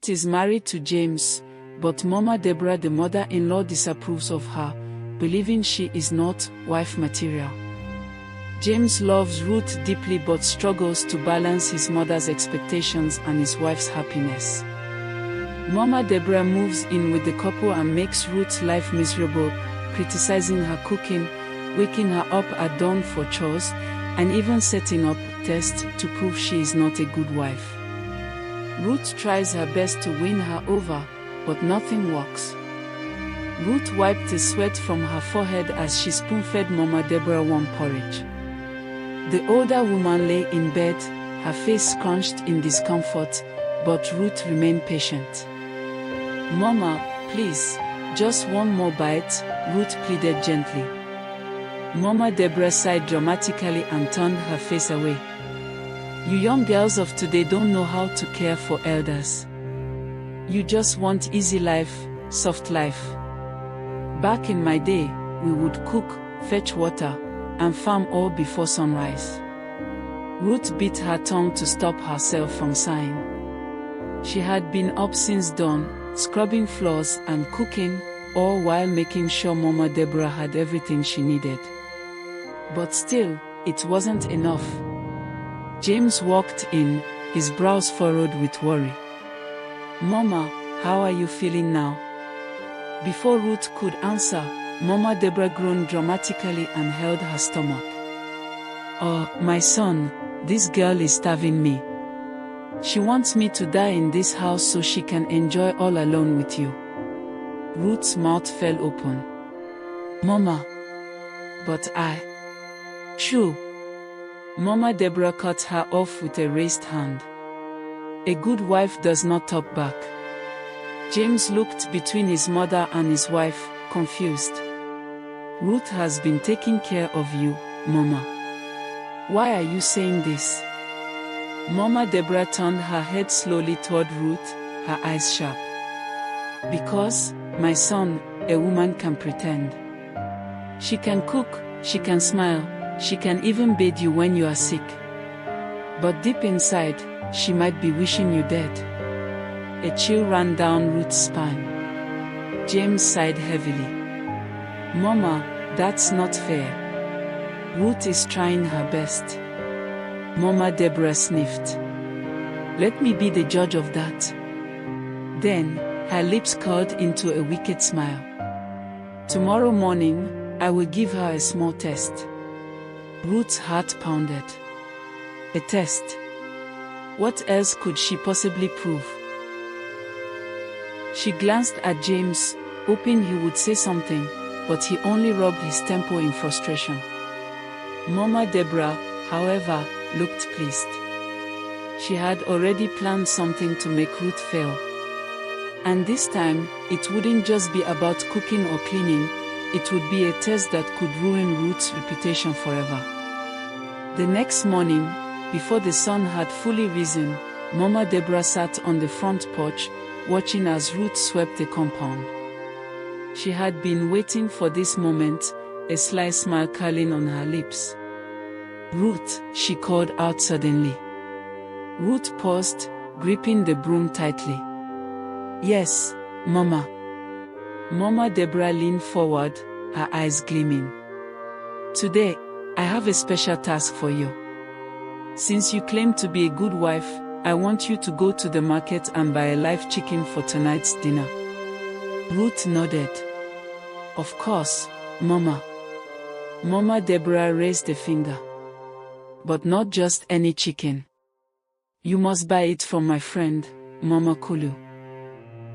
Is married to James, but Mama Deborah, the mother-in-law, disapproves of her, believing she is not wife material. James loves Ruth deeply but struggles to balance his mother's expectations and his wife's happiness. Mama Deborah moves in with the couple and makes Ruth's life miserable, criticizing her cooking, waking her up at dawn for chores, and even setting up tests to prove she is not a good wife. Ruth tries her best to win her over, but nothing works. Ruth wiped the sweat from her forehead as she spoon-fed Mama Deborah warm porridge. The older woman lay in bed, her face scrunched in discomfort, but Ruth remained patient. "Mama, please, just one more bite," Ruth pleaded gently. Mama Deborah sighed dramatically and turned her face away. "You young girls of today don't know how to care for elders. You just want easy life, soft life. Back in my day, we would cook, fetch water, and farm all before sunrise." Ruth bit her tongue to stop herself from sighing. She had been up since dawn, scrubbing floors and cooking, all while making sure Mama Deborah had everything she needed. But still, it wasn't enough. James walked in, his brows furrowed with worry. "Mama, how are you feeling now?" Before Ruth could answer, Mama Deborah groaned dramatically and held her stomach. "Oh, my son, this girl is starving me. She wants me to die in this house so she can enjoy all alone with you." Ruth's mouth fell open. "Mama, but True." Mama Deborah cut her off with a raised hand. "A good wife does not talk back." James looked between his mother and his wife, confused. "Ruth has been taking care of you, Mama. Why are you saying this?" Mama Deborah turned her head slowly toward Ruth, her eyes sharp. "Because, my son, a woman can pretend. She can cook, she can smile, she can even bathe you when you are sick. But deep inside, she might be wishing you dead." A chill ran down Ruth's spine. James sighed heavily. "Mama, that's not fair. Ruth is trying her best." Mama Deborah sniffed. "Let me be the judge of that." Then, her lips curled into a wicked smile. "Tomorrow morning, I will give her a small test." Ruth's heart pounded. A test? What else could she possibly prove? She glanced at James, hoping he would say something, but he only rubbed his temple in frustration. Mama Deborah, however, looked pleased. She had already planned something to make Ruth fail. And this time, it wouldn't just be about cooking or cleaning, it would be a test that could ruin Ruth's reputation forever. The next morning, before the sun had fully risen, Mama Deborah sat on the front porch, watching as Ruth swept the compound. She had been waiting for this moment, a sly smile curling on her lips. "Ruth," she called out suddenly. Ruth paused, gripping the broom tightly. "Yes, Mama." Mama Deborah leaned forward, her eyes gleaming. "Today, I have a special task for you. Since you claim to be a good wife, I want you to go to the market and buy a live chicken for tonight's dinner." Ruth nodded. "Of course, Mama." Mama Deborah raised a finger. "But not just any chicken. You must buy it from my friend, Mama Kulu.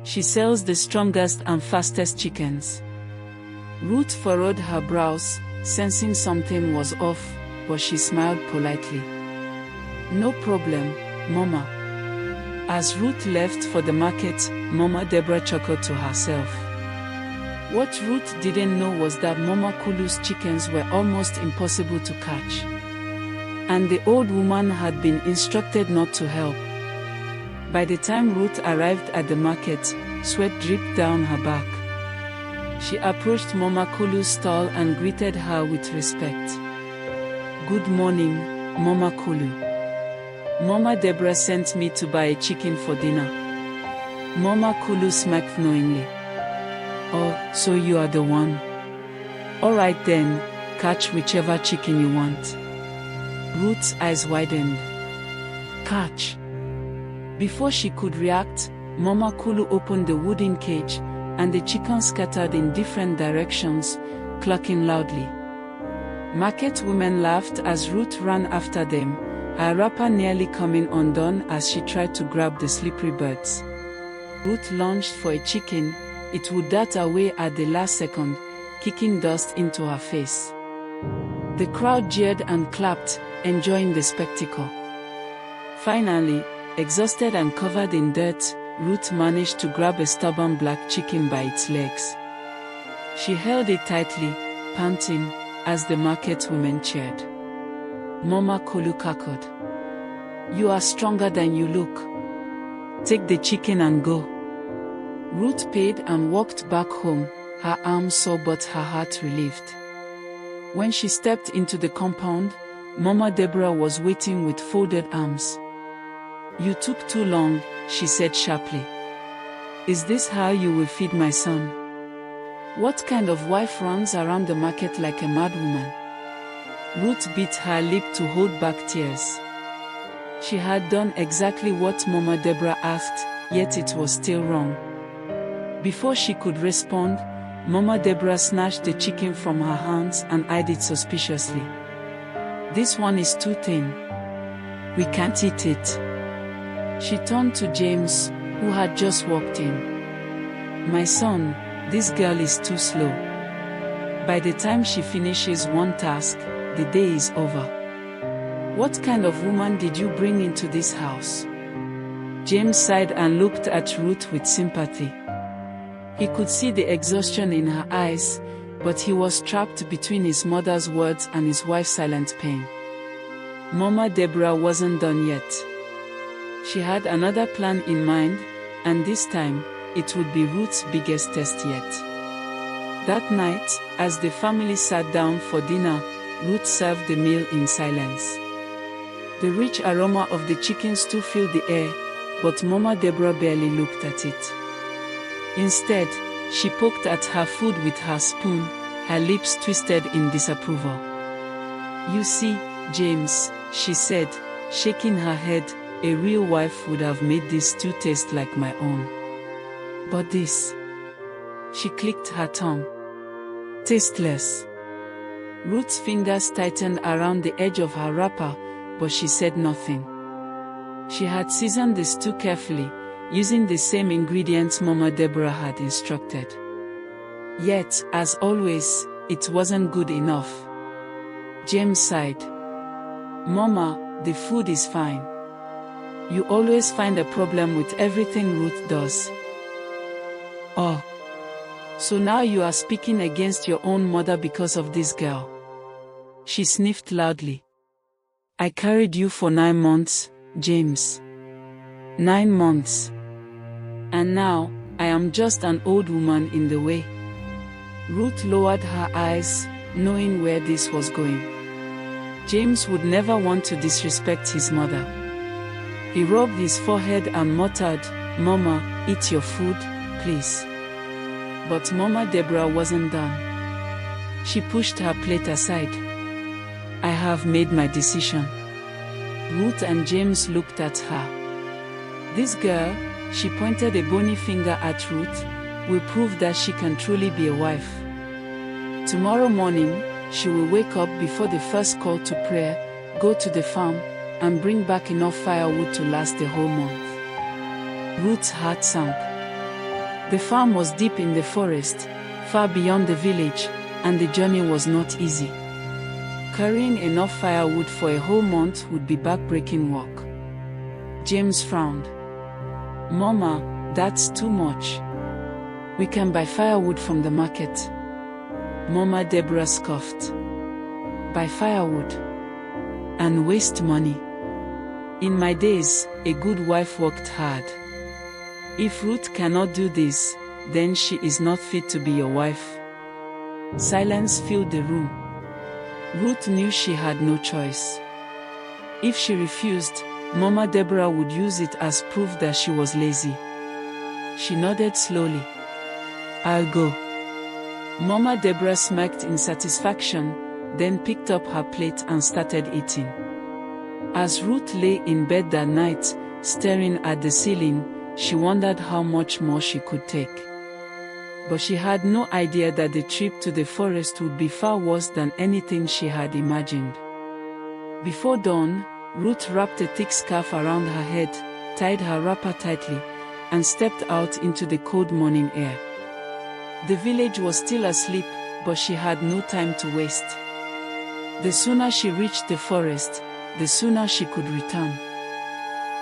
She sells the strongest and fastest chickens." Ruth furrowed her brows, sensing something was off, but she smiled politely. "No problem, Mama." As Ruth left for the market, Mama Deborah chuckled to herself. What Ruth didn't know was that Mama Kulu's chickens were almost impossible to catch. And the old woman had been instructed not to help. By the time Ruth arrived at the market, sweat dripped down her back. She approached Mama Kulu's stall and greeted her with respect. "Good morning, Mama Kulu. Mama Deborah sent me to buy a chicken for dinner." Mama Kulu smirked knowingly. Oh, so you are the one. Alright then, catch whichever chicken you want. Ruth's eyes widened. Catch. Before she could react, Mama Kulu opened the wooden cage, and the chickens scattered in different directions, clucking loudly. Market women laughed as Ruth ran after them, her wrapper nearly coming undone as she tried to grab the slippery birds. Ruth lunged for a chicken. It would dart away at the last second, kicking dust into her face. The crowd jeered and clapped, enjoying the spectacle. Finally, exhausted and covered in dirt, Ruth managed to grab a stubborn black chicken by its legs. She held it tightly, panting, as the market women cheered. Mama Kulu cackled. You are stronger than you look. Take the chicken and go. Ruth paid and walked back home, her arms sore but her heart relieved. When she stepped into the compound, Mama Deborah was waiting with folded arms. You took too long, she said sharply. Is this how you will feed my son? What kind of wife runs around the market like a madwoman? Ruth bit her lip to hold back tears. She had done exactly what Mama Deborah asked, yet it was still wrong. Before she could respond, Mama Deborah snatched the chicken from her hands and eyed it suspiciously. This one is too thin. We can't eat it. She turned to James, who had just walked in. My son, this girl is too slow. By the time she finishes one task, the day is over. What kind of woman did you bring into this house? James sighed and looked at Ruth with sympathy. He could see the exhaustion in her eyes, but he was trapped between his mother's words and his wife's silent pain. Mama Deborah wasn't done yet. She had another plan in mind, and this time, it would be Ruth's biggest test yet. That night, as the family sat down for dinner, Ruth served the meal in silence. The rich aroma of the chicken stew filled the air, but Mama Deborah barely looked at it. Instead, she poked at her food with her spoon, her lips twisted in disapproval. You see, James, she said, shaking her head, a real wife would have made this stew taste like my own. But this. She clicked her tongue. Tasteless. Ruth's fingers tightened around the edge of her wrapper, but she said nothing. She had seasoned the stew carefully, using the same ingredients Mama Deborah had instructed. Yet, as always, it wasn't good enough. James sighed. Mama, the food is fine. You always find a problem with everything Ruth does. Oh. So now you are speaking against your own mother because of this girl. She sniffed loudly. I carried you for 9 months, James. 9 months. And now, I am just an old woman in the way. Ruth lowered her eyes, knowing where this was going. James would never want to disrespect his mother. He rubbed his forehead and muttered, Mama, eat your food, please. But Mama Deborah wasn't done. She pushed her plate aside. I have made my decision. Ruth and James looked at her. This girl, she pointed a bony finger at Ruth, will prove that she can truly be a wife. Tomorrow morning, she will wake up before the first call to prayer, go to the farm, and bring back enough firewood to last the whole month. Ruth's heart sank. The farm was deep in the forest, far beyond the village, and the journey was not easy. Carrying enough firewood for a whole month would be back-breaking work. James frowned. Mama, that's too much. We can buy firewood from the market. Mama Deborah scoffed. Buy firewood? And waste money? In my days, a good wife worked hard. If Ruth cannot do this, then she is not fit to be your wife. Silence filled the room. Ruth knew she had no choice. If she refused, Mama Deborah would use it as proof that she was lazy. She nodded slowly. I'll go. Mama Deborah smirked in satisfaction, then picked up her plate and started eating. As Ruth lay in bed that night, staring at the ceiling, she wondered how much more she could take. But she had no idea that the trip to the forest would be far worse than anything she had imagined. Before dawn, Ruth wrapped a thick scarf around her head, tied her wrapper tightly, and stepped out into the cold morning air. The village was still asleep, but she had no time to waste. The sooner she reached the forest, the sooner she could return.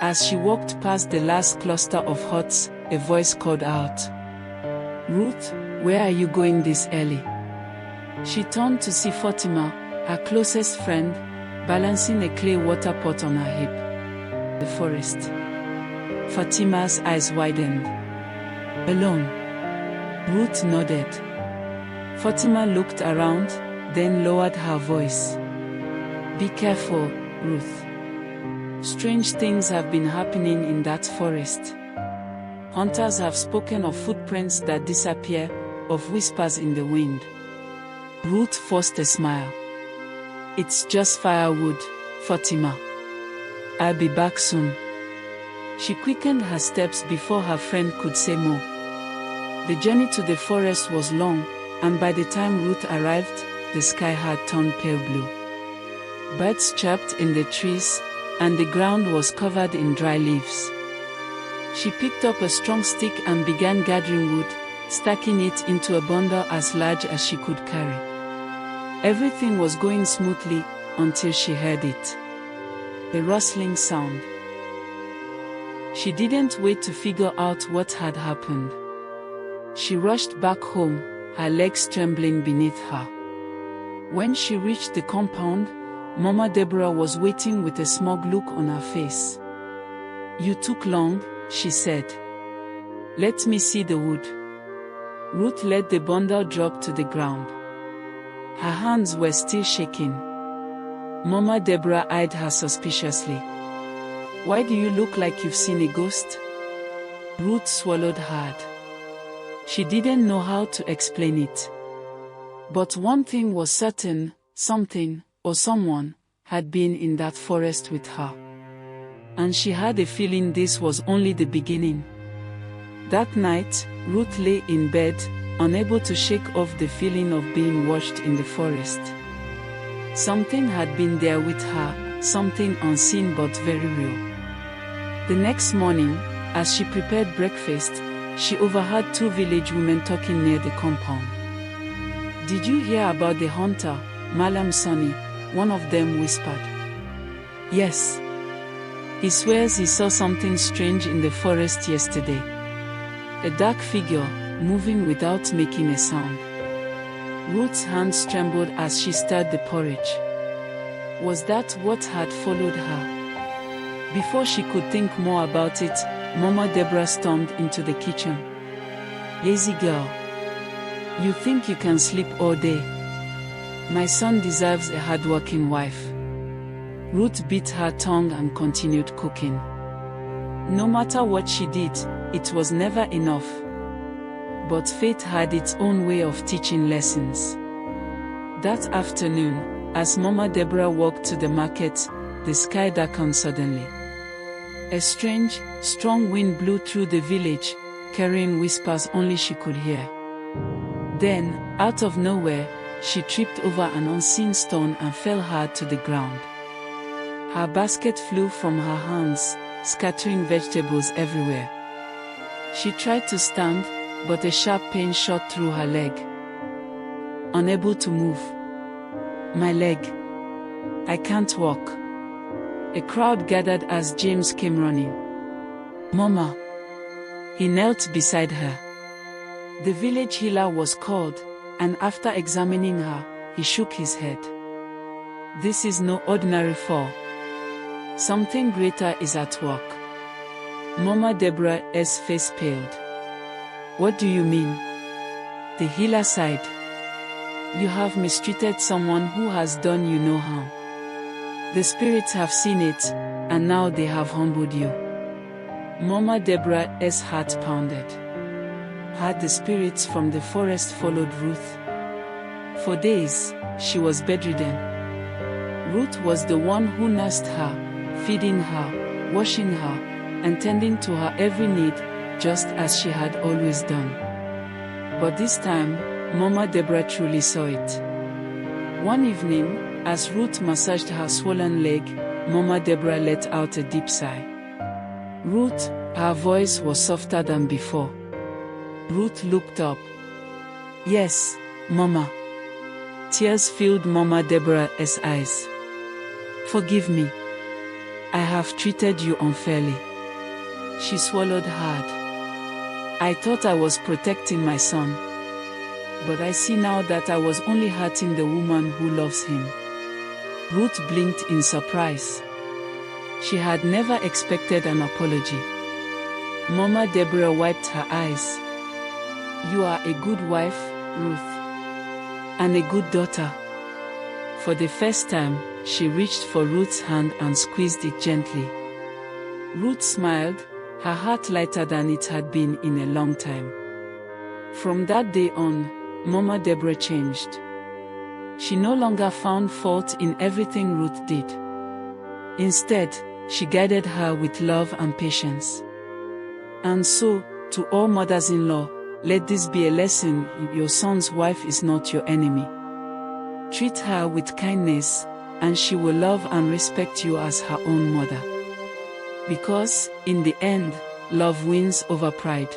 As she walked past the last cluster of huts, a voice called out, "Ruth, where are you going this early?" She turned to see Fatima, her closest friend, balancing a clay water pot on her hip. The forest. Fatima's eyes widened. Alone? Ruth nodded. Fatima looked around, then lowered her voice. "Be careful, Ruth. Strange things have been happening in that forest. Hunters have spoken of footprints that disappear, of whispers in the wind." Ruth forced a smile. "It's just firewood, Fatima. I'll be back soon." She quickened her steps before her friend could say more. The journey to the forest was long, and by the time Ruth arrived, the sky had turned pale blue. Birds chirped in the trees, and the ground was covered in dry leaves. She picked up a strong stick and began gathering wood, stacking it into a bundle as large as she could carry. Everything was going smoothly, until she heard it. A rustling sound. She didn't wait to figure out what had happened. She rushed back home, her legs trembling beneath her. When she reached the compound, Mama Deborah was waiting with a smug look on her face. "You took long," she said. "Let me see the wood." Ruth let the bundle drop to the ground. Her hands were still shaking. Mama Deborah eyed her suspiciously. "Why do you look like you've seen a ghost?" Ruth swallowed hard. She didn't know how to explain it. But one thing was certain, something, or someone, had been in that forest with her. And she had a feeling this was only the beginning. That night, Ruth lay in bed, unable to shake off the feeling of being watched in the forest. Something had been there with her, something unseen but very real. The next morning, as she prepared breakfast, she overheard two village women talking near the compound. "Did you hear about the hunter, Malam Sani?" one of them whispered. "Yes. He swears he saw something strange in the forest yesterday. A dark figure, moving without making a sound." Ruth's hands trembled as she stirred the porridge. Was that what had followed her? Before she could think more about it, Mama Deborah stormed into the kitchen. "Lazy girl. You think you can sleep all day? My son deserves a hard-working wife." Ruth bit her tongue and continued cooking. No matter what she did, it was never enough. But fate had its own way of teaching lessons. That afternoon, as Mama Deborah walked to the market, the sky darkened suddenly. A strange, strong wind blew through the village, carrying whispers only she could hear. Then, out of nowhere, she tripped over an unseen stone and fell hard to the ground. Her basket flew from her hands, scattering vegetables everywhere. She tried to stand, but a sharp pain shot through her leg. Unable to move. "My leg. I can't walk." A crowd gathered as James came running. "Mama." He knelt beside her. The village healer was called, and after examining her, he shook his head. "This is no ordinary fall. Something greater is at work." Mama Deborah's face paled. "What do you mean?" The healer sighed. "You have mistreated someone who has done you no harm. The spirits have seen it, and now they have humbled you." Mama Deborah's heart pounded. had the spirits from the forest followed Ruth. For days, she was bedridden. Ruth was the one who nursed her, feeding her, washing her, and tending to her every need, just as she had always done. But this time, Mama Deborah truly saw it. One evening, as Ruth massaged her swollen leg, Mama Deborah let out a deep sigh. Ruth, her voice was softer than before. Ruth looked up. "Yes, Mama." Tears filled Mama Deborah's eyes. "Forgive me. I have treated you unfairly." She swallowed hard. "I thought I was protecting my son. But I see now that I was only hurting the woman who loves him." Ruth blinked in surprise. She had never expected an apology. Mama Deborah wiped her eyes. "You are a good wife, Ruth. And a good daughter." For the first time, she reached for Ruth's hand and squeezed it gently. Ruth smiled, her heart lighter than it had been in a long time. From that day on, Mama Deborah changed. She no longer found fault in everything Ruth did. Instead, she guided her with love and patience. And so, to all mothers-in-law, let this be a lesson: your son's wife is not your enemy. Treat her with kindness, and she will love and respect you as her own mother. Because, in the end, love wins over pride.